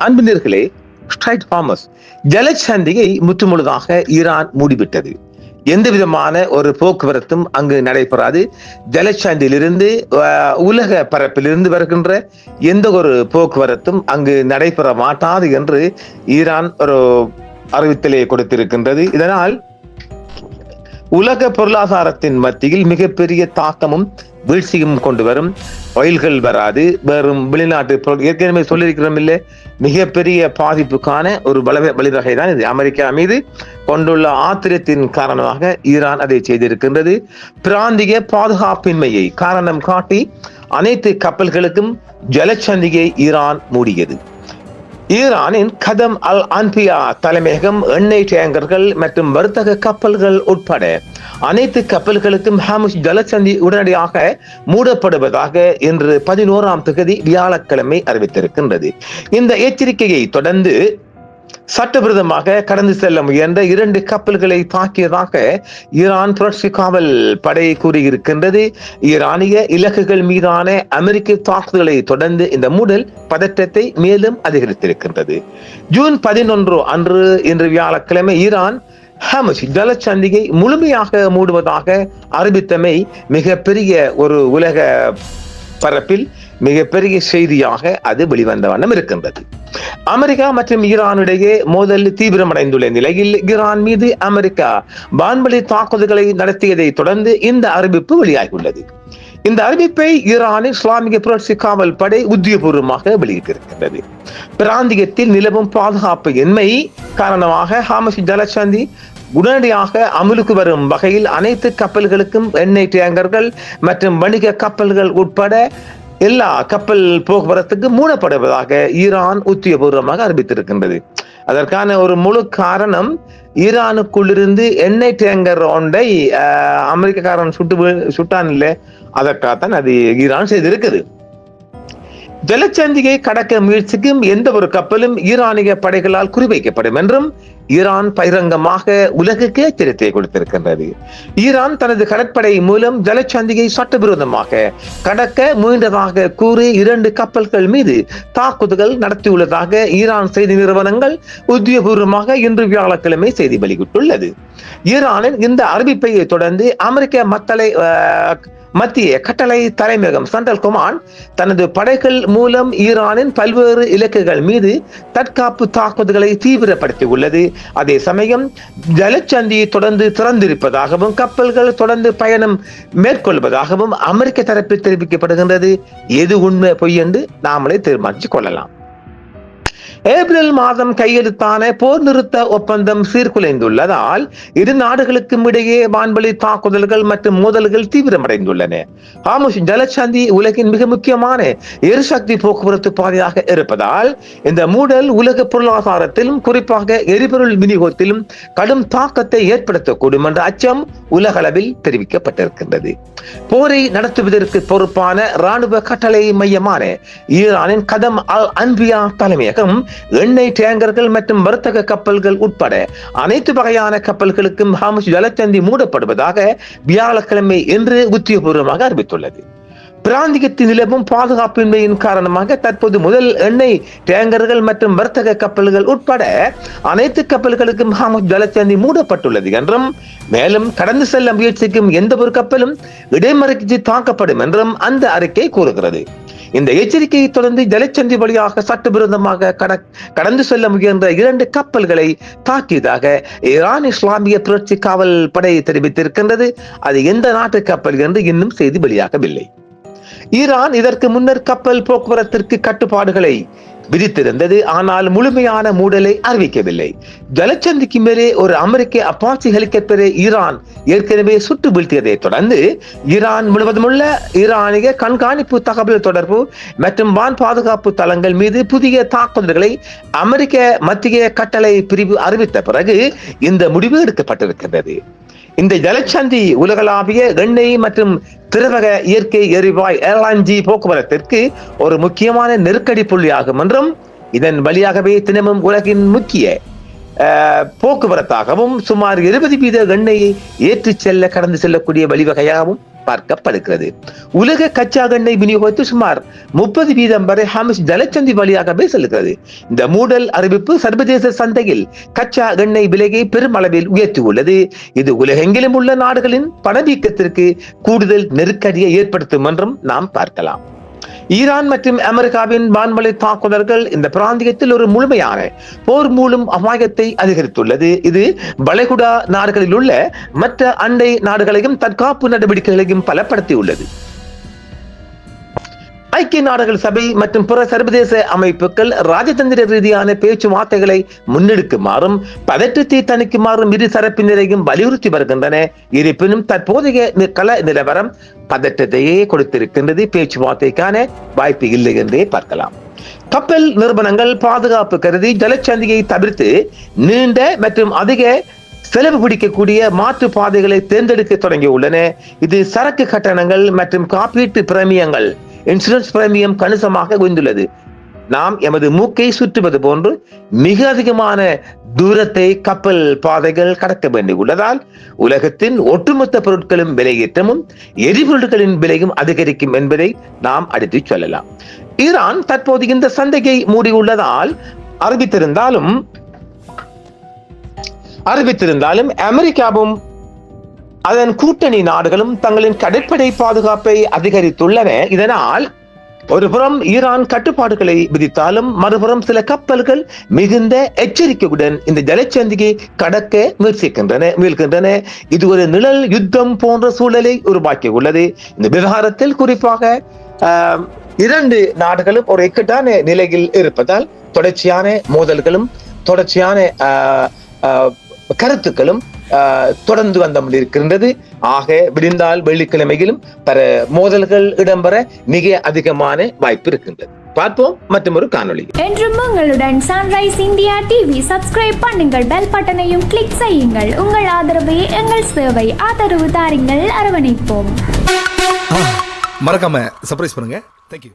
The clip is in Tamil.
அன்பினர்களே, ஸ்ட்ரைட் ஹார்மஸ் ஜலசந்தியை முற்றுமுழுதாக ஈரான் மூடிவிட்டது. எந்த விதமான ஒரு போக்குவரத்தும் அங்கு நடைபெறாது. ஜலசந்தியிலிருந்து உலக பரப்பிலிருந்து வருகின்ற எந்த ஒரு போக்குவரத்தும் அங்கு நடைபெற மாட்டாது என்று ஈரான் ஒரு அறிவித்தலை கொடுத்திருக்கின்றது. இதனால் உலக பொருளாதாரத்தின் மத்தியில் மிகப்பெரிய தாக்கமும் வீழ்ச்சியும் கொண்டு வரும். ரயில்கள் வராது, வெறும் வெளிநாட்டு ஏற்கனவே சொல்லியிருக்கிறோம் இல்லை, மிகப்பெரிய பாதிப்புக்கான ஒரு வழிவகை தான் இது. அமெரிக்கா மீது கொண்டுள்ள ஆத்திரத்தின் காரணமாக ஈரான் அதை செய்திருக்கின்றது. பிராந்திய பாதுகாப்பின்மையை காரணம் காட்டி அனைத்து கப்பல்களுக்கும் ஜலசந்தியை ஈரான் மூடியது. ஈரானின் கதம் அல் அன்பியா தலைமையகம், எண்ணெய் டேங்கர்கள் மற்றும் வர்த்தக கப்பல்கள் உட்பட அனைத்து கப்பல்களுக்கும் ஹார்முஸ் ஜலசந்தி உடனடியாக மூடப்படுவதாக இன்று 11ஆம் தேதி வியாழக்கிழமை அறிவித்திருக்கின்றது. இந்த எச்சரிக்கையை தொடர்ந்து சட்டவிரோதமாக கடந்து செல்ல முயன்ற 2 கப்பல்களை தாக்கியதாக ஈரான் புரட்சி காவல் படை கூறியிருக்கின்றது. ஈரானிய இலக்குகள் மீதான அமெரிக்க தாக்குதலை தொடர்ந்து இந்த மூடல் பதற்றத்தை மேலும் அதிகரித்திருக்கின்றது. ஜூன் 11 அன்று இன்று வியாழக்கிழமை ஈரான் ஹார்முஸ் ஜலசந்தியை முழுமையாக மூடுவதாக அறிவித்தமை மிகப்பெரிய ஒரு உலக பரப்பில் மிகப்பெரிய செய்தியாக அது வெளிவந்த வண்ணம் இருக்கின்றது. அமெரிக்கா மற்றும் ஈரானுடைய மோதல் தீவிரமடைந்துள்ள நிலையில் ஈரான் மீது அமெரிக்கா வான்வழி தாக்குதல்களை நடத்தியதை தொடர்ந்து இந்த அறிவிப்பு வெளியாகியுள்ளது. இந்த அறிவிப்பை ஈரானின் இஸ்லாமிய புரட்சி காவல் படை உத்தியோகபூர்வமாக வெளியிட்டிருக்கின்றது. பிராந்தியத்தில் நிலவும் பாதுகாப்பு இன்மை காரணமாக ஹார்முஸ் ஜலசந்தி உடனடியாக அமலுக்கு வரும் வகையில் அனைத்து கப்பல்களுக்கும் எண்ணெய் டேங்கர்கள் மற்றும் வணிக கப்பல்கள் உட்பட எல்லா கப்பல் போக்குவரத்துக்கு மூடப்படுவதாக ஈரான் உத்தியோகபூர்வமாக அறிவித்திருக்கின்றது. அதற்கான ஒரு முழு காரணம், ஈரானுக்குள்ளிருந்து எண்ணெய் டேங்கர் ஒன்றை அமெரிக்காரன் சுட்டான் இல்லை, அதற்காகத்தான் அது ஈரான் செய்திருக்குது. ஜலசந்தியை கடக்க முயற்சிக்கும் எந்த ஒரு கப்பலும் ஈரானிய படைகளால் குறிவைக்கப்படும் என்றும் ஈரான் பகிரங்கமாக உலகுக்கு எச்சரிக்கை கொடுத்திருக்கின்றது. ஈரான் தனது கடற்படை மூலம் ஜலசந்தியை சட்டவிரோதமாக கடக்க முயன்றதாக கூறி 2 கப்பல்கள் மீது தாக்குதல்கள் நடத்தியுள்ளதாக ஈரான் செய்தி நிறுவனங்கள் உத்தியோகபூர்வமாக இன்று வியாழக்கிழமை செய்தி வெளியிட்டுள்ளது. ஈரானின் இந்த அறிவிப்பை தொடர்ந்து அமெரிக்க மத்திய கட்டளை தலைமையகம் சென்ட்ரல் கமாண்ட் தனது படைகள் மூலம் ஈரானின் பல்வேறு இலக்குகள் மீது தற்காப்பு தாக்குதல்களை தீவிரப்படுத்தி உள்ளது. அதே சமயம் ஜலசந்தியை தொடர்ந்து திறந்திருப்பதாகவும் கப்பல்கள் தொடர்ந்து பயணம் மேற்கொள்வதாகவும் அமெரிக்க தரப்பில் தெரிவிக்கப்படுகின்றது. எது உண்மை பொய் என்று நாமளே தீர்மானித்துக் கொள்ளலாம். ஏப்ரல் மாதம் கையெழுத்தான போர் நிறுத்த ஒப்பந்தம் சீர்குலைந்துள்ளதால் இரு நாடுகளுக்கும் இடையே வான்வழி தாக்குதல்கள் மற்றும் மோதல்கள் தீவிரமடைந்துள்ளன. ஹார்முஸ் ஜலசந்தி உலகின் மிக முக்கியமான எரிசக்தி போக்குவரத்து பாதையாக இருப்பதால் இந்த மூடல் உலக பொருளாதாரத்திலும் குறிப்பாக எரிபொருள் விநியோகத்திலும் கடும் தாக்கத்தை ஏற்படுத்தக்கூடும் என்ற அச்சம் உலகளவில் தெரிவிக்கப்பட்டிருக்கின்றது. போரை நடத்துவதற்கு பொறுப்பான இராணுவ கட்டளை மையமான ஈரானின் கதம் அல் அன்பியா தலைமையகம் எண்ணெய் டேங்கர்கள் மற்றும் வர்த்தக கப்பல்கள் உட்பட அனைத்து வகையான கப்பல்களுக்கும் ஹார்முஸ் ஜலசந்தி மூடப்படுவதாக வியாழக்கிழமை இன்று உத்தியோகபூர்வமாக அறிவித்துள்ளது. பிராந்தியத்தில் நிலவும் பாதுகாப்பின்மையின் காரணமாக தற்போது முதல் எண்ணெய் டேங்கர்கள் மற்றும் வர்த்தக கப்பல்கள் உட்பட அனைத்து கப்பல்களுக்கும் ஹார்முஸ் ஜலசந்தி மூடப்பட்டுள்ளது என்றும், மேலும் கடந்து செல்ல முயற்சிக்கும் எந்த ஒரு கப்பலும் இடைமறித்து தாக்கப்படும் என்றும் அந்த அறிக்கை கூறுகிறது. இந்த எச்சரிக்கையை தொடர்ந்து ஜலசந்தி வழியாக சட்டவிரோதமாக கடந்து செல்ல முயன்ற 2 கப்பல்களை தாக்கியதாக ஈரான் இஸ்லாமிய புரட்சி காவல் படை தெரிவித்திருக்கின்றது. அது எந்த நாட்டு கப்பல் என்று இன்னும் செய்தி வெளியாகவில்லை. ஈரான் இதற்கு முன்னர் கப்பல் போக்குவரத்திற்கு கட்டுப்பாடுகளை விதித்திருந்தது, ஆனால் முழுமையான மூடலை அறிவிக்கவில்லை. ஜலசந்திக்கு மேலே ஒரு அமெரிக்க அப்பாச்சி ஹெலிகாப்டரை ஈரான் ஏற்கனவே சுட்டு வீழ்த்தியதை தொடர்ந்து ஈரான் முழுவதுமுள்ள ஈரானிய கண்காணிப்பு, தகவல் தொடர்பு மற்றும் வான் பாதுகாப்பு தளங்கள் மீது புதிய தாக்குதல்களை அமெரிக்க மத்திய கட்டளை பிரிவு அறிவித்த பிறகு இந்த முடிவு எடுக்கப்பட்டிருக்கின்றது. இந்த ஜலசந்தி உலகளாவிய எண்ணெய் மற்றும் திரவக இயற்கை எரிவாயு LNG போக்குவரத்திற்கு ஒரு முக்கியமான நெருக்கடி புள்ளியாகும் என்றும், இதன் வழியாகவே தினமும் உலகின் முக்கிய போக்குவரத்தாகவும் சுமார் 20% எண்ணெயை ஏற்றிச் செல்ல கடந்து செல்லக்கூடிய வழிவகையாகவும் பார்க்கப்படுகிறது. உலக கச்சா எண்ணெய் விநியோகத்தில் சுமார் 30% வரை ஹார்முஸ் ஜலச்சந்தி வழியாகவே செல்கிறது. இந்த மூடல் அறிவிப்பு சர்வதேச சந்தையில் கச்சா எண்ணெய் விலையை பெருமளவில் உயர்த்தியுள்ளது. இது உலகெங்கிலும் உள்ள நாடுகளின் பணவீக்கத்திற்கு கூடுதல் நெருக்கடியை ஏற்படுத்தும் என்றும் நாம் பார்க்கலாம். ஈரான் மற்றும் அமெரிக்காவின் வான்வழி தாக்குதல்கள் இந்த பிராந்தியத்தில் ஒரு முழுமையான போர் மூலம் அபாயத்தை அதிகரித்துள்ளது. இது வளைகுடா நாடுகளில் உள்ள மற்ற அண்டை நாடுகளையும் தற்காப்பு நடவடிக்கைகளையும் பலப்படுத்தியுள்ளது. ஐக்கிய நாடுகள் சபை மற்றும் பிற சர்வதேச அமைப்புகள் ராஜதந்திர ரீதியான பேச்சுவார்த்தைகளை முன்னெடுக்குமாறும் பதற்றத்தை தணிக்குமாறும் இரு தரப்பினரையும் வலியுறுத்தி வருகின்றன. இருப்பினும் தற்போதைய கள நிலவரம் பதற்றத்தையே கொடுத்திருக்கின்றது. பேச்சுவார்த்தைக்கான வாய்ப்பு இல்லை என்றே பார்க்கலாம். கப்பல் நிறுவனங்கள் பாதுகாப்பு கருதி ஜலச்சந்தியை தவிர்த்து நீண்ட மற்றும் அதிக செலவு பிடிக்கக்கூடிய மாற்று பாதைகளை தேர்ந்தெடுக்க தொடங்கியுள்ளன. இது சரக்கு கட்டணங்கள் மற்றும் காப்பீட்டு பிரமியங்கள் இன்சூரன்ஸ் பிரீமியம் கணிசமாக உயர்ந்துள்ளது. நாம் எமது மூக்கை சுற்றுவது போன்று மிக அதிகமான தூரத்தை கப்பல் பாதைகள் கடக்க வேண்டியுள்ளதால் உலகத்தின் ஒட்டுமொத்த பொருட்களும் விலையேற்றமும் எரிபொருட்களின் விலையும் அதிகரிக்கும் என்பதை நாம் அடித்து சொல்லலாம். ஈரான் தற்போது இந்த சந்தையை மூடியுள்ளதால் அறிவித்திருந்தாலும் அமெரிக்காவும் அதன் கூட்டணி நாடுகளும் தங்களின் கடற்படை பாதுகாப்பை அதிகரித்துள்ளன. இதனால் ஒருபுறம் ஈரான் கட்டுப்பாடுகளை விதித்தாலும் மறுபுறம் சில கப்பல்கள் மிகுந்த எச்சரிக்கையுடன் இந்த ஜலச்சந்தியை கடக்க முயல்கின்றன. இது ஒரு நிழல் யுத்தம் போன்ற சூழலை உருவாக்கியுள்ளது. இந்த விவகாரத்தில் குறிப்பாக இரண்டு நாடுகளும் ஒரு இக்கட்டான நிலையில் இருப்பதால் தொடர்ச்சியான மோதல்களும் தொடர்ச்சியான கருத்துக்களும் தொடர்ந்து வந்தமல் இருக்கின்றது. ஆக விடிந்தால் வெள்ளிக்கிழமையிலும் பல மோதல்கள் இடம்பெற மிக அதிகமான வாய்ப்பு இருக்கின்றது. பார்ப்போம் மற்றும் ஒரு காணொளி. என்றும் உங்களுடன் சன்ரைஸ் இந்தியா டிவி சப்ஸ்கிரைப் பண்ணுங்கள், பெல் பட்டனையும் கிளிக் செய்யுங்கள். உங்கள் ஆதரவே எங்கள் சேவை. ஆதரவு தாருங்கள், அரவணைப்போம். மறக்காம சர்ப்ரைஸ் பண்ணுங்க. Thank you.